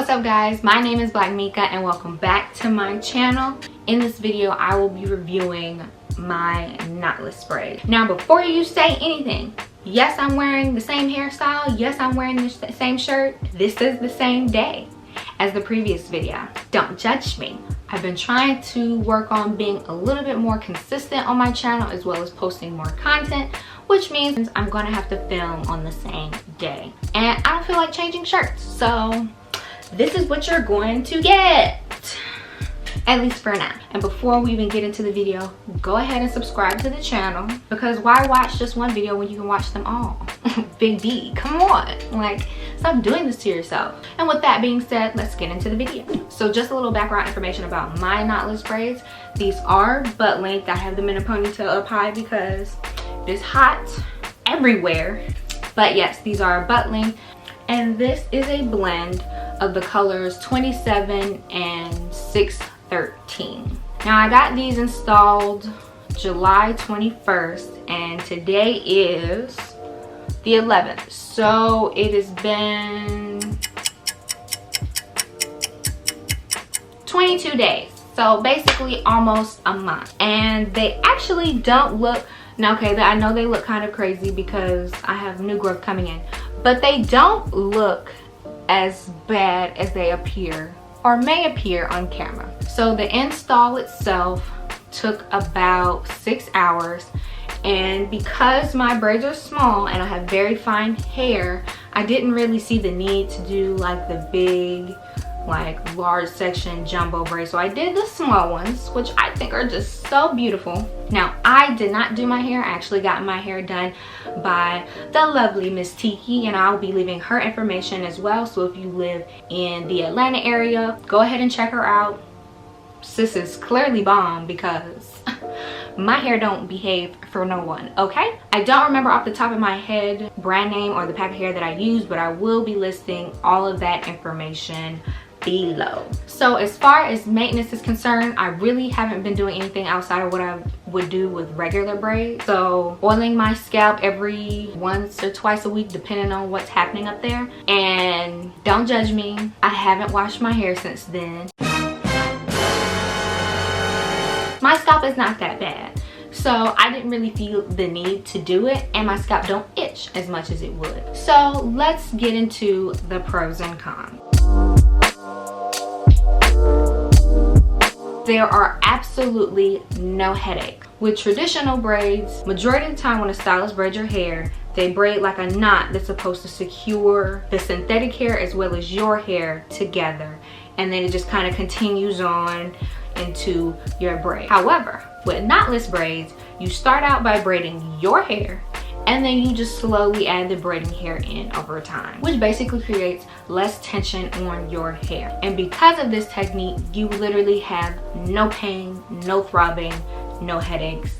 What's up guys, my name is Blvck Mika and welcome back to my channel. In this video I will be reviewing my knotless braid. Now before you say anything, yes I'm wearing the same hairstyle, yes I'm wearing the same shirt, this is the same day as the previous video. Don't judge me. I've been trying to work on being a little bit more consistent on my channel as well as posting more content, which means I'm gonna have to film on the same day. And I don't feel like changing shirts, so this is what you're going to get, at least for now. And before we even get into the video, go ahead and subscribe to the channel, because why watch just one video when you can watch them all? Big D, come on, like stop doing this to yourself. And with that being said, let's get into the video. So just a little background information about my knotless braids. These are butt length. I have them in a ponytail up high because it's hot everywhere. But yes, these are butt length, and this is a blend of the colors 27 and 613. Now I got these installed July 21st and today is the 11th, so it has been 22 days, so basically almost a month. And they actually don't look, now okay, I know they look kind of crazy because I have new growth coming in, but they don't look as bad as they appear or may appear on camera. So the install itself took about 6 hours, and because my braids are small and I have very fine hair, I didn't really see the need to do like the big, like large section jumbo braids. So I did the small ones, which I think are just so beautiful. Now I did not do my hair. I actually got my hair done by the lovely Miss Tiki, and I'll be leaving her information as well. So if you live in the Atlanta area, go ahead and check her out. Sis is clearly bomb because my hair don't behave for no one, okay? I don't remember off the top of my head brand name or the pack of hair that I use, but I will be listing all of that information below. So as far as maintenance is concerned, I really haven't been doing anything outside of what I would do with regular braids. So oiling my scalp every once or twice a week depending on what's happening up there. And don't judge me, I haven't washed my hair since then. My scalp is not that bad, so I didn't really feel the need to do it, and my scalp don't itch as much as it would. So let's get into the pros and cons. There are absolutely no headache. With traditional braids, majority of the time when a stylist braids your hair, they braid like a knot that's supposed to secure the synthetic hair as well as your hair together, and then it just kind of continues on into your braid. However, with knotless braids, you start out by braiding your hair, and then you just slowly add the braiding hair in over time, which basically creates less tension on your hair. And because of this technique, you literally have no pain, no throbbing, no headaches.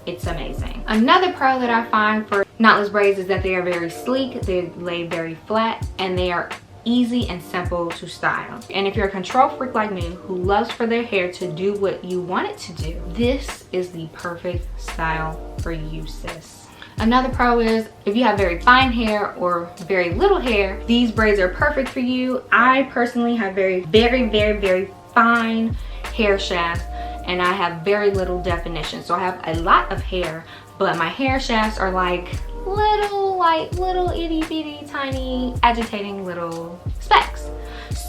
It's amazing. Another pro that I find for knotless braids is that they are very sleek, they lay very flat, and they are easy and simple to style. And if you're a control freak like me who loves for their hair to do what you want it to do, this is the perfect style for you, sis. Another pro is if you have very fine hair or very little hair, these braids are perfect for you. I personally have very fine hair shafts, and I have very little definition. So I have a lot of hair, but my hair shafts are like little itty bitty tiny agitating little specks.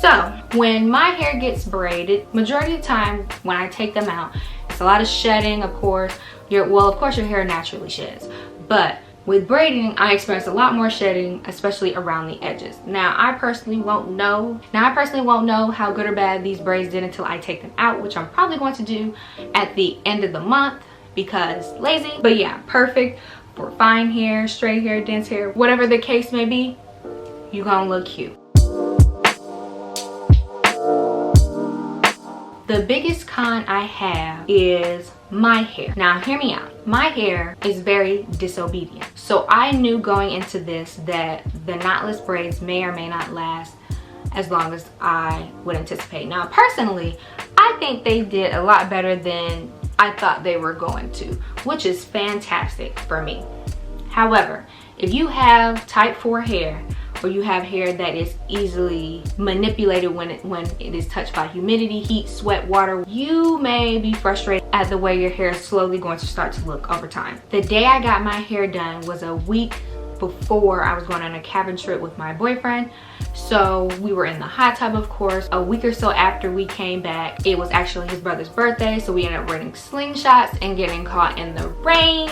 So when my hair gets braided, majority of the time when I take them out, it's a lot of shedding, of course. Of course your hair naturally sheds, but with braiding I experience a lot more shedding, especially around the edges. Now I personally won't know how good or bad these braids did until I take them out, which I'm probably going to do at the end of the month because lazy. But yeah, perfect for fine hair, straight hair, dense hair, whatever the case may be, you're gonna look cute. The biggest con I have is my hair. Now hear me out. My hair is very disobedient. So I knew going into this that the knotless braids may or may not last as long as I would anticipate. Now personally, I think they did a lot better than I thought they were going to, which is fantastic for me. However, if you have type 4 hair or you have hair that is easily manipulated when it is touched by humidity, heat, sweat, water, you may be frustrated at the way your hair is slowly going to start to look over time. The day I got my hair done was a week before I was going on a cabin trip with my boyfriend. So we were in the hot tub, of course. A week or so after we came back, it was actually his brother's birthday, so we ended up running slingshots and getting caught in the rain,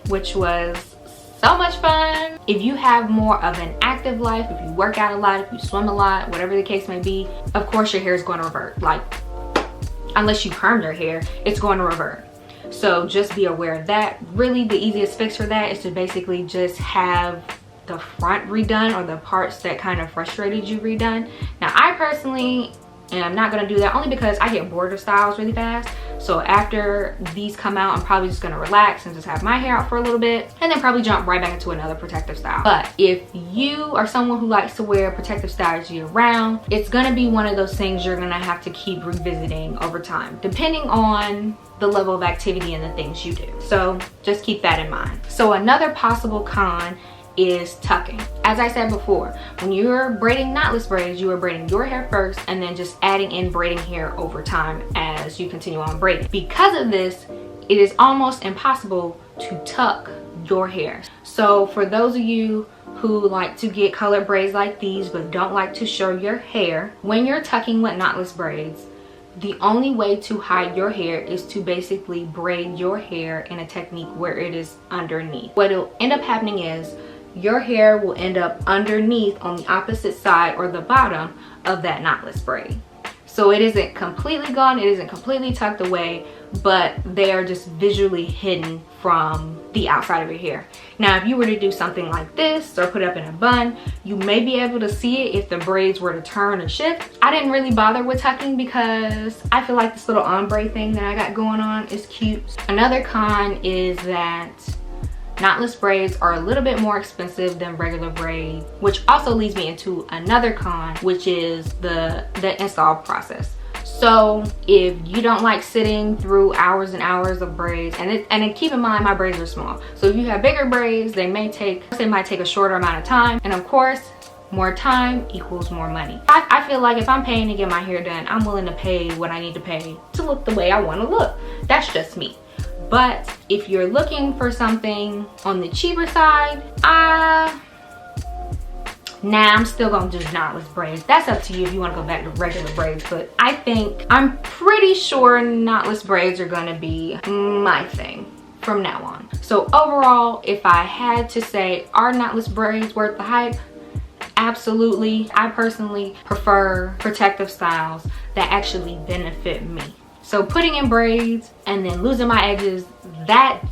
which was so much fun. If you have more of an active life, if you work out a lot, if you swim a lot, whatever the case may be, of course your hair is going to revert. Like, unless you perm your hair, it's going to revert. So just be aware of that. Really, the easiest fix for that is to basically just have the front redone, or the parts that kind of frustrated you redone. Now, I personally am not going to do that, only because I get bored of styles really fast. So after these come out, I'm probably just going to relax and just have my hair out for a little bit, and then probably jump right back into another protective style. But if you are someone who likes to wear protective styles year round, it's going to be one of those things you're going to have to keep revisiting over time, depending on the level of activity and the things you do. So just keep that in mind. So another possible con is tucking. As I said before, when you're braiding knotless braids, you are braiding your hair first and then just adding in braiding hair over time as you continue on braiding. Because of this, it is almost impossible to tuck your hair. So for those of you who like to get colored braids like these but don't like to show your hair, when you're tucking with knotless braids, the only way to hide your hair is to basically braid your hair in a technique where it is underneath. What will end up happening is your hair will end up underneath on the opposite side or the bottom of that knotless braid. So it isn't completely gone, it isn't completely tucked away, but they are just visually hidden from the outside of your hair. Now, if you were to do something like this or put it up in a bun, you may be able to see it if the braids were to turn or shift. I didn't really bother with tucking because I feel like this little ombre thing that I got going on is cute. Another con is that knotless braids are a little bit more expensive than regular braid, which also leads me into another con, which is the install process. So if you don't like sitting through hours and hours of braids, and keep in mind my braids are small, so if you have bigger braids, they might take a shorter amount of time, and of course more time equals more money. I feel like if I'm paying to get my hair done, I'm willing to pay what I need to pay to look the way I want to look. That's just me. But if you're looking for something on the cheaper side, I'm still gonna do knotless braids. That's up to you if you want to go back to regular braids, but I'm pretty sure knotless braids are gonna be my thing from now on. So overall, if I had to say, are knotless braids worth the hype? Absolutely. I personally prefer protective styles that actually benefit me. So putting in braids and then losing my edges, that's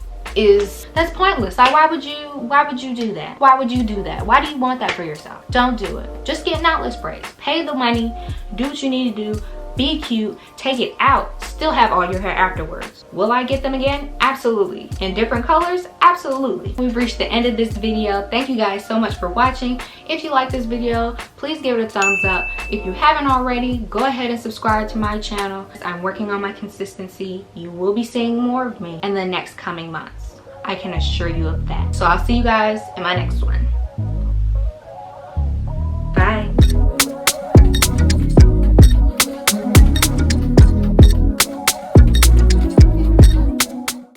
pointless. Like, why would you do that? Why would you do that? Why do you want that for yourself? Don't do it. Just get knotless braids. Pay the money, do what you need to do, be cute, take it out, still have all your hair afterwards. Will I get them again? Absolutely. In different colors? Absolutely. We've reached the end of this video. Thank you guys so much for watching. If you like this video, please give it a thumbs up. If you haven't already, go ahead and subscribe to my channel. I'm working on my consistency. You will be seeing more of me in the next coming months. I can assure you of that. So I'll see you guys in my next one.